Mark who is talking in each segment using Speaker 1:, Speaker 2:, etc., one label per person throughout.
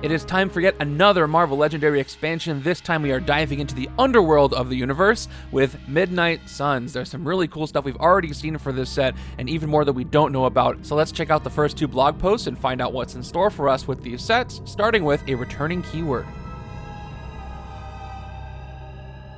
Speaker 1: It is time for yet another Marvel Legendary expansion. This time we are diving into the underworld of the universe with Midnight Suns. There's some really cool stuff we've already seen for this set, and even more that we don't know about. So let's check out the first two blog posts and find out what's in store for us with these sets, starting with a returning keyword.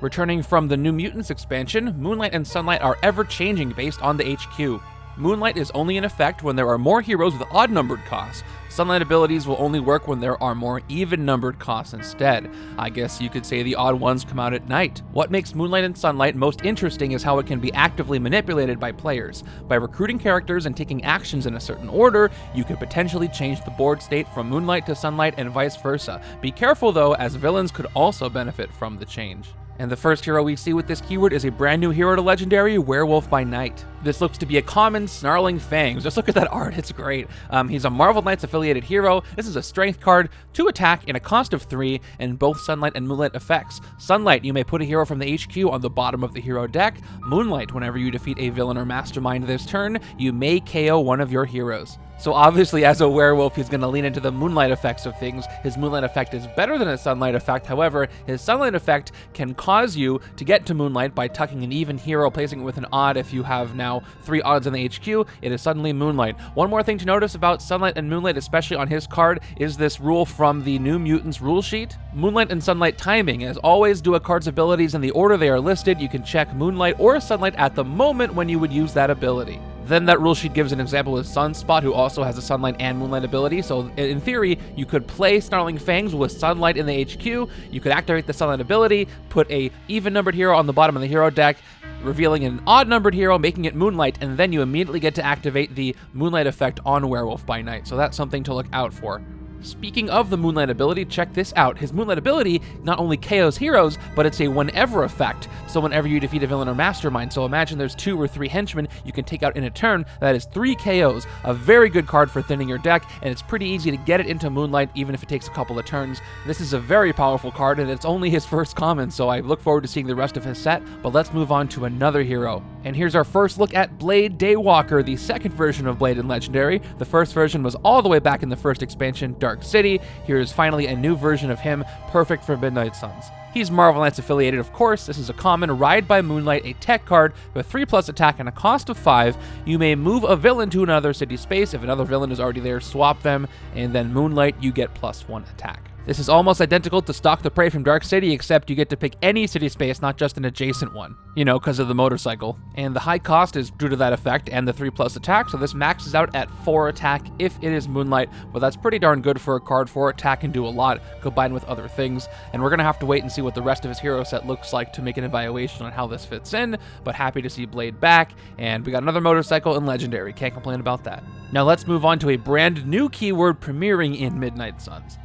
Speaker 1: Returning from the New Mutants expansion, Moonlight and Sunlight are ever-changing based on the HQ. Moonlight is only in effect when there are more heroes with odd-numbered costs. Sunlight abilities will only work when there are more even-numbered costs instead. I guess you could say the odd ones come out at night. What makes Moonlight and Sunlight most interesting is how it can be actively manipulated by players. By recruiting characters and taking actions in a certain order, you could potentially change the board state from Moonlight to Sunlight and vice versa. Be careful though, as villains could also benefit from the change. And the first hero we see with this keyword is a brand new hero to Legendary, Werewolf by Night. This looks to be a common Snarling Fangs. Just look at that art, it's great. He's a Marvel Knights affiliated hero. This is a strength card, 2 attack, and a cost of 3, and both Sunlight and Moonlight effects. Sunlight, you may put a hero from the HQ on the bottom of the hero deck. Moonlight, whenever you defeat a villain or mastermind this turn, you may KO one of your heroes. So obviously, as a werewolf, he's going to lean into the Moonlight effects of things. His Moonlight effect is better than his Sunlight effect. However, his Sunlight effect can cause you to get to Moonlight by tucking an even hero, placing it with an odd. If you have now 3 odds in the HQ, it is suddenly Moonlight. One more thing to notice about Sunlight and Moonlight, especially on his card, is this rule from the New Mutants rule sheet. Moonlight and Sunlight timing. As always, do a card's abilities in the order they are listed. You can check Moonlight or Sunlight at the moment when you would use that ability. Then that rule sheet gives an example with Sunspot, who also has a Sunlight and Moonlight ability. So in theory, you could play Snarling Fangs with Sunlight in the HQ. You could activate the Sunlight ability, put a even-numbered hero on the bottom of the hero deck, revealing an odd-numbered hero, making it Moonlight, and then you immediately get to activate the Moonlight effect on Werewolf by Night. So that's something to look out for. Speaking of the Moonlight ability, check this out. His Moonlight ability not only KOs heroes, but it's a whenever effect. So whenever you defeat a villain or mastermind, so imagine there's 2 or 3 henchmen you can take out in a turn, that is 3 KOs. A very good card for thinning your deck, and it's pretty easy to get it into Moonlight even if it takes a couple of turns. This is a very powerful card, and it's only his first common, so I look forward to seeing the rest of his set, but let's move on to another hero. And here's our first look at Blade Daywalker, the second version of Blade in Legendary. The first version was all the way back in the first expansion, Dark City. Here is finally a new version of him, perfect for Midnight Suns. He's Marvel Knights affiliated, of course. This is a common Ride by Moonlight, a tech card with 3+ attack and a cost of 5. You may move a villain to another city space. If another villain is already there, swap them, and then Moonlight, you get +1 attack. This is almost identical to Stalk the Prey from Dark City, except you get to pick any city space, not just an adjacent one. You know, because of the motorcycle. And the high cost is due to that effect and the 3+ attack, so this maxes out at 4 attack if it is Moonlight, but that's pretty darn good for a card. 4 attack can do a lot, combined with other things, and we're going to have to wait and see what the rest of his hero set looks like to make an evaluation on how this fits in, but happy to see Blade back, and we got another motorcycle in Legendary, can't complain about that. Now let's move on to a brand new keyword premiering in Midnight Suns.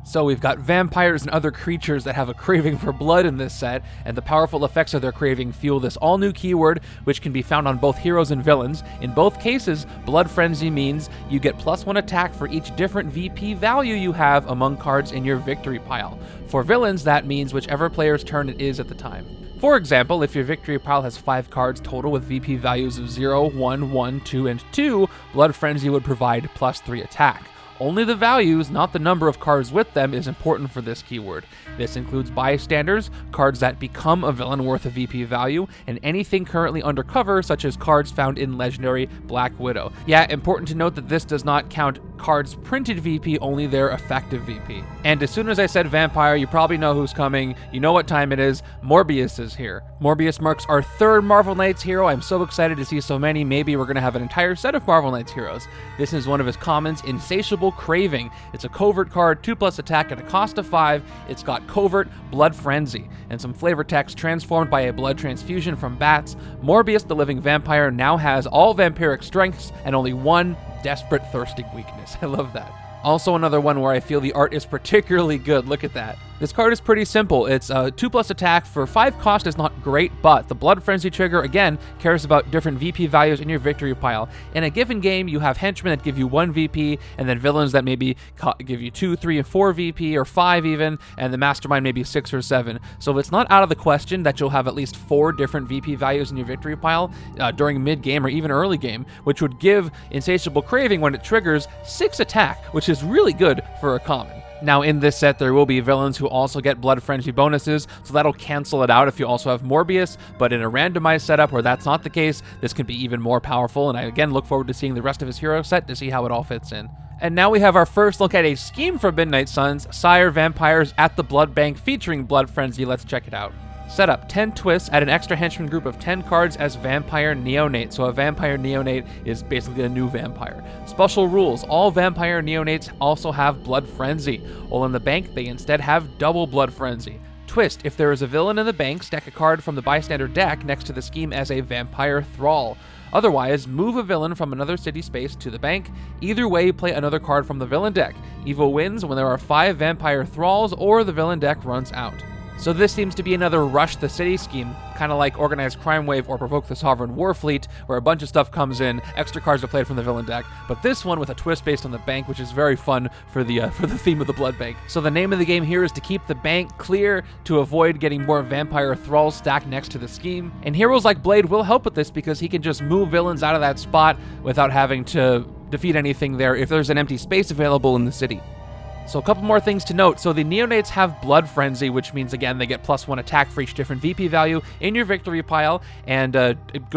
Speaker 1: So we've got vampires and other creatures that have a craving for blood in this set, and the powerful effects of their craving fuel this all-new keyword, which can be found on both heroes and villains. In both cases, Blood Frenzy means you get +1 attack for each different VP value you have among cards in your victory pile. For villains, that means whichever player's turn it is at the time. For example, if your victory pile has 5 cards total with VP values of 0, 1, 1, 2, and 2, Blood Frenzy would provide +3 attack. Only the values, not the number of cards with them, is important for this keyword. This includes bystanders, cards that become a villain worth a VP value, and anything currently undercover, such as cards found in Legendary Black Widow. Yeah, important to note that this does not count cards printed VP, only their effective VP. And as soon as I said vampire, you probably know who's coming. You know what time it is. Morbius is here. Morbius marks our 3rd Marvel Knights hero. I'm so excited to see so many. Maybe we're going to have an entire set of Marvel Knights heroes. This is one of his commons, Insatiable Craving. It's a covert card, 2+ attack and a cost of 5. It's got covert, Blood Frenzy, and some flavor text transformed by a blood transfusion from bats. Morbius, the living vampire, now has all vampiric strengths and only one desperate thirsting weakness. I love that. Also another one where I feel the art is particularly good. Look at that. This card is pretty simple. It's 2+ attack for 5 cost is not great, but the Blood Frenzy trigger, again, cares about different VP values in your victory pile. In a given game, you have henchmen that give you 1 VP, and then villains that maybe give you 2, 3, and 4 VP, or 5 even, and the Mastermind maybe 6 or 7. So it's not out of the question that you'll have at least 4 different VP values in your victory pile during mid-game or even early game, which would give Insatiable Craving, when it triggers, 6 attack, which is really good for a common. Now, in this set, there will be villains who also get Blood Frenzy bonuses, so that'll cancel it out if you also have Morbius, but in a randomized setup where that's not the case, this could be even more powerful, and I again look forward to seeing the rest of his hero set to see how it all fits in. And now we have our first look at a scheme for Midnight Suns, Sire Vampires at the Blood Bank featuring Blood Frenzy. Let's check it out. Setup: 10 twists, add an extra henchman group of 10 cards as Vampire Neonate. So a Vampire Neonate is basically a new vampire. Special rules: all Vampire Neonates also have Blood Frenzy, while in the bank they instead have double Blood Frenzy. Twist: if there is a villain in the bank, stack a card from the bystander deck next to the scheme as a Vampire Thrall. Otherwise, move a villain from another city space to the bank. Either way, play another card from the villain deck. Evo wins when there are 5 Vampire Thralls or the villain deck runs out. So this seems to be another Rush the City scheme, kind of like Organized Crime Wave or Provoke the Sovereign Warfleet, where a bunch of stuff comes in, extra cards are played from the villain deck, but this one with a twist based on the bank, which is very fun for the theme of the Blood Bank. So the name of the game here is to keep the bank clear to avoid getting more Vampire Thralls stacked next to the scheme, and heroes like Blade will help with this because he can just move villains out of that spot without having to defeat anything there if there's an empty space available in the city. So a couple more things to note. So the Neonates have Blood Frenzy, which means, again, they get +1 attack for each different VP value in your victory pile, and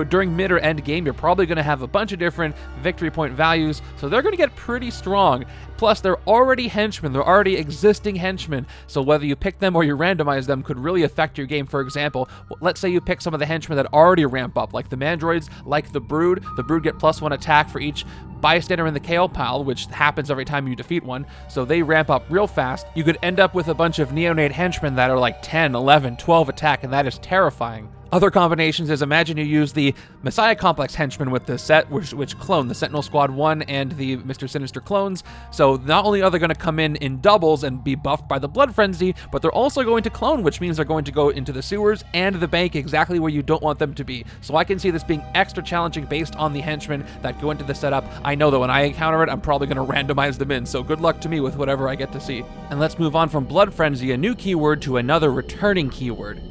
Speaker 1: during mid or end game, you're probably going to have a bunch of different victory point values, so they're going to get pretty strong. Plus, they're already henchmen. They're already existing henchmen, so whether you pick them or you randomize them could really affect your game. For example, let's say you pick some of the henchmen that already ramp up, like the Mandroids, like the Brood. The Brood get +1 attack for each bystander in the KO pile, which happens every time you defeat one, so they ramp up real fast. You could end up with a bunch of Neonate henchmen that are like 10, 11, 12 attack, and that is terrifying. Other combinations is, imagine you use the Messiah Complex henchmen with this set, which clone the Sentinel Squad 1 and the Mr. Sinister clones. So not only are they going to come in doubles and be buffed by the Blood Frenzy, but they're also going to clone, which means they're going to go into the sewers and the bank exactly where you don't want them to be. So I can see this being extra challenging based on the henchmen that go into the setup. I know that when I encounter it, I'm probably going to randomize them in, so good luck to me with whatever I get to see. And let's move on from Blood Frenzy, a new keyword, to another returning keyword.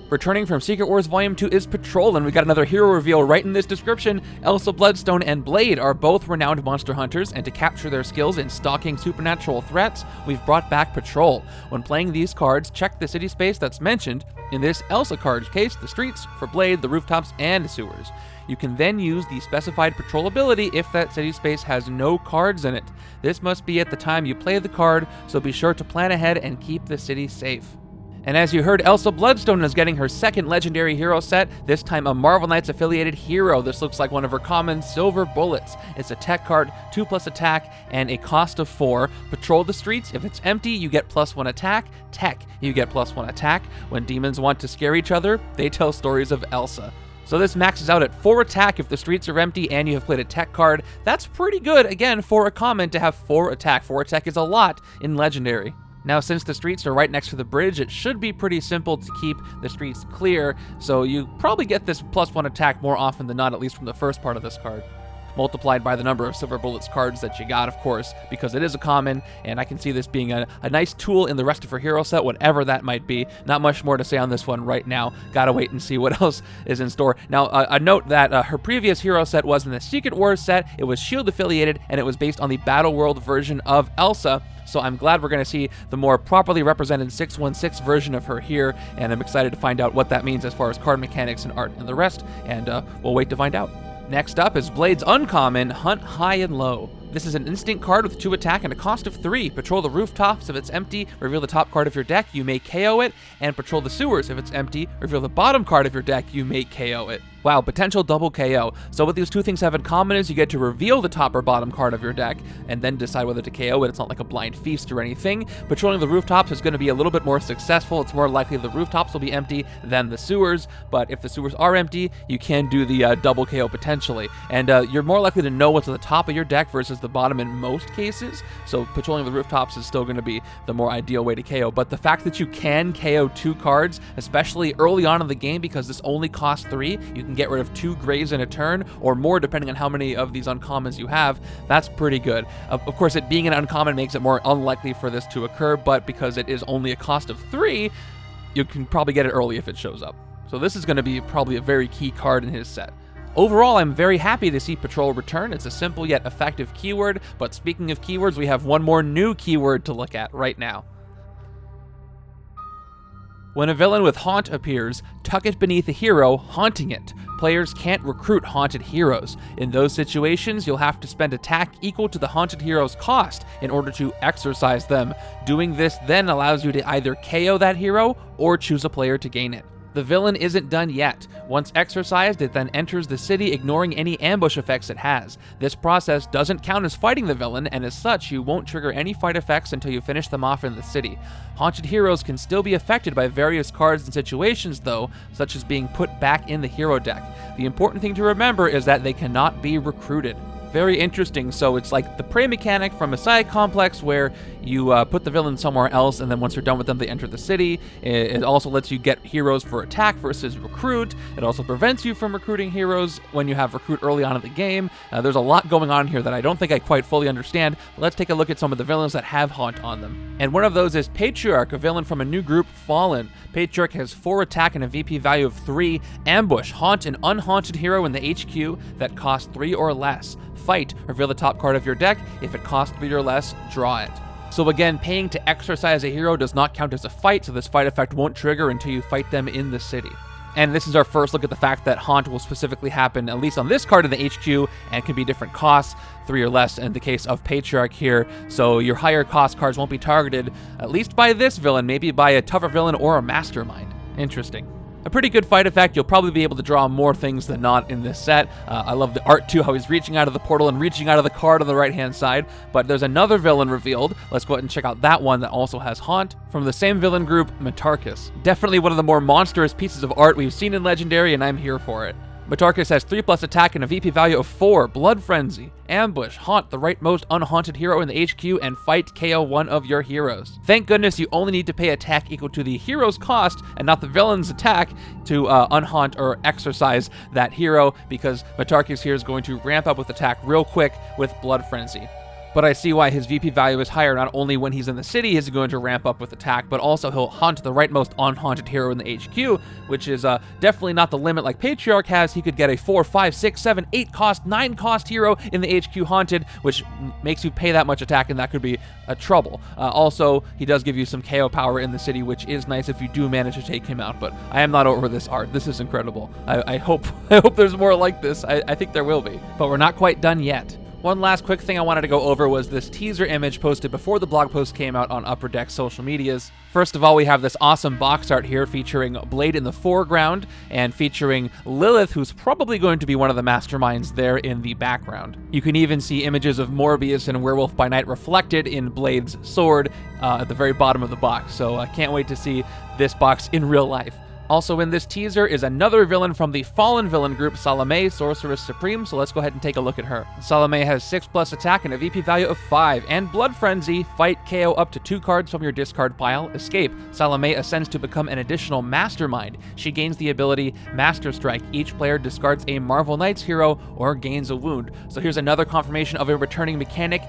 Speaker 1: Returning from Secret Wars Volume 2 is Patrol, and we got another hero reveal right in this description. Elsa Bloodstone and Blade are both renowned monster hunters, and to capture their skills in stalking supernatural threats, we've brought back Patrol. When playing these cards, check the city space that's mentioned in this Elsa card case, the streets, for Blade, the rooftops, and sewers. You can then use the specified Patrol ability if that city space has no cards in it. This must be at the time you play the card, so be sure to plan ahead and keep the city safe. And as you heard, Elsa Bloodstone is getting her second legendary hero set, this time a Marvel Knights affiliated hero. This looks like one of her common Silver Bullets. It's a tech card, 2+ attack, and a cost of 4. Patrol the streets. If it's empty, you get +1 attack. Tech, you get +1 attack. When demons want to scare each other, they tell stories of Elsa. So this maxes out at 4 attack if the streets are empty and you have played a tech card. That's pretty good, again, for a common to have 4 attack. 4 attack is a lot in Legendary. Now, since the streets are right next to the bridge, it should be pretty simple to keep the streets clear, so you probably get this +1 attack more often than not, at least from the first part of this card. Multiplied by the number of Silver Bullets cards that you got, of course, because it is a common, and I can see this being a nice tool in the rest of her hero set, whatever that might be. Not much more to say on this one right now. Gotta wait and see what else is in store. Now, a note that her previous hero set was in the Secret Wars set. It was S.H.I.E.L.D. affiliated, and it was based on the Battle World version of Elsa. So I'm glad we're going to see the more properly represented 616 version of her here, and I'm excited to find out what that means as far as card mechanics and art and the rest, and we'll wait to find out. Next up is Blade's uncommon, Hunt High and Low. This is an instant card with 2 attack and a cost of 3. Patrol the rooftops if it's empty, reveal the top card of your deck, you may KO it, and patrol the sewers if it's empty, reveal the bottom card of your deck, you may KO it. Wow, potential double KO. So what these two things have in common is you get to reveal the top or bottom card of your deck and then decide whether to KO it. It's not like a blind feast or anything. Patrolling the rooftops is going to be a little bit more successful. It's more likely the rooftops will be empty than the sewers, but if the sewers are empty, you can do the double KO potentially. And you're more likely to know what's at the top of your deck versus the bottom in most cases, so patrolling the rooftops is still going to be the more ideal way to KO. But the fact that you can KO 2 cards, especially early on in the game, because this only costs 3, you can get rid of 2 graves in a turn, or more depending on how many of these uncommons you have. That's pretty good. Of course, it being an uncommon makes it more unlikely for this to occur, but because it is only a cost of 3, you can probably get it early if it shows up. So this is going to be probably a very key card in his set. Overall, I'm very happy to see Patrol return. It's a simple yet effective keyword, but speaking of keywords, we have one more new keyword to look at right now. When a villain with Haunt appears, tuck it beneath a hero, haunting it. Players can't recruit haunted heroes. In those situations, you'll have to spend attack equal to the haunted hero's cost in order to exorcise them. Doing this then allows you to either KO that hero or choose a player to gain it. The villain isn't done yet. Once exorcised, it then enters the city, ignoring any ambush effects it has. This process doesn't count as fighting the villain, and as such, you won't trigger any fight effects until you finish them off in the city. Haunted heroes can still be affected by various cards and situations though, such as being put back in the hero deck. The important thing to remember is that they cannot be recruited. Very interesting. So it's like the prey mechanic from Messiah Complex, where you put the villain somewhere else, and then once you're done with them, they enter the city. It also lets you get heroes for attack versus recruit. It also prevents you from recruiting heroes when you have recruit early on in the game. There's a lot going on here that I don't think I quite fully understand. Let's take a look at some of the villains that have Haunt on them. And one of those is Patriarch, a villain from a new group, Fallen. Patriarch has 4 attack and a VP value of 3. Ambush, haunt an unhaunted hero in the HQ that costs 3 or less. Fight, reveal the top card of your deck. If it costs 3 or less, draw it. So again, paying to exorcise a hero does not count as a fight, so this fight effect won't trigger until you fight them in the city. And this is our first look at the fact that Haunt will specifically happen, at least on this card in the HQ, and can be different costs, 3 or less in the case of Patriarch here. So your higher cost cards won't be targeted, at least by this villain, maybe by a tougher villain or a mastermind. Interesting. A pretty good fight effect. You'll probably be able to draw more things than not in this set. I love the art too, how he's reaching out of the portal and reaching out of the card on the right-hand side. But there's another villain revealed. Let's go ahead and check out that one that also has Haunt. From the same villain group, Matarchus. Definitely one of the more monstrous pieces of art we've seen in Legendary, and I'm here for it. Matarchus has 3+ attack and a VP value of 4, Blood Frenzy, Ambush, Haunt the rightmost unhaunted hero in the HQ, and fight KO one of your heroes. Thank goodness you only need to pay attack equal to the hero's cost and not the villain's attack to unhaunt or exorcise that hero, because Matarchus here is going to ramp up with attack real quick with Blood Frenzy. But I see why his VP value is higher. Not only when he's in the city is he going to ramp up with attack, but also he'll haunt the rightmost unhaunted hero in the HQ, which is definitely not the limit like Patriarch has. He could get a 4, 5, 6, 7, 8 cost, 9 cost hero in the HQ haunted, which makes you pay that much attack, and that could be a trouble. Also, he does give you some KO power in the city, which is nice if you do manage to take him out, but I am not over this art. This is incredible. I hope there's more like this. I think there will be, but we're not quite done yet. One last quick thing I wanted to go over was this teaser image posted before the blog post came out on Upper Deck's social medias. First of all, we have this awesome box art here featuring Blade in the foreground and featuring Lilith, who's probably going to be one of the masterminds there in the background. You can even see images of Morbius and Werewolf by Night reflected in Blade's sword at the very bottom of the box, so I can't wait to see this box in real life. Also in this teaser is another villain from the Fallen villain group, Salome, Sorceress Supreme, so let's go ahead and take a look at her. Salome has 6+ attack and a VP value of 5, and Blood Frenzy, fight KO up to 2 cards from your discard pile, escape. Salome ascends to become an additional mastermind. She gains the ability Master Strike. Each player discards a Marvel Knights hero or gains a wound. So here's another confirmation of a returning mechanic,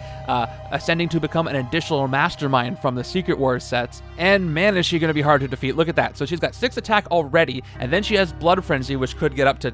Speaker 1: ascending to become an additional mastermind from the Secret Wars sets. And man, is she going to be hard to defeat. Look at that. So she's got 6 attack already, and then she has Blood Frenzy, which could get up to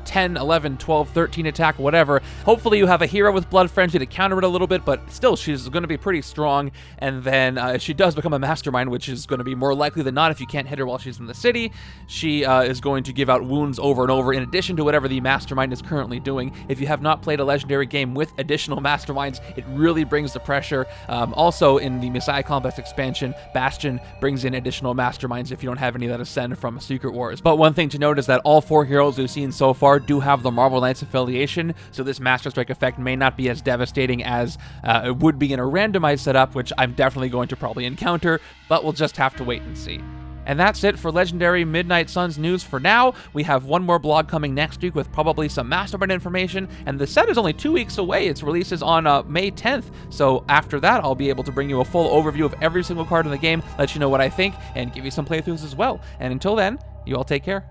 Speaker 1: 10, 11, 12, 13 attack, whatever. Hopefully you have a hero with Blood Frenzy to counter it a little bit, but still, she's going to be pretty strong. And then she does become a mastermind, which is going to be more likely than not if you can't hit her while she's in the city. She is going to give out wounds over and over, in addition to whatever the mastermind is currently doing. If you have not played a Legendary game with additional masterminds, it really brings the pressure. Also, in the Messiah Complex expansion, Bastion brings in additional masterminds if you don't have any that ascend from Secret Wars. But one thing to note is that all 4 heroes we've seen so far do have the Marvel Knights affiliation, so this Master Strike effect may not be as devastating as it would be in a randomized setup, which I'm definitely going to probably encounter, but we'll just have to wait and see. And that's it for Legendary Midnight Suns news for now. We have one more blog coming next week with probably some Mastermind information, and the set is only 2 weeks away. Its release is on May 10th, so after that I'll be able to bring you a full overview of every single card in the game, let you know what I think, and give you some playthroughs as well. And until then, you all take care.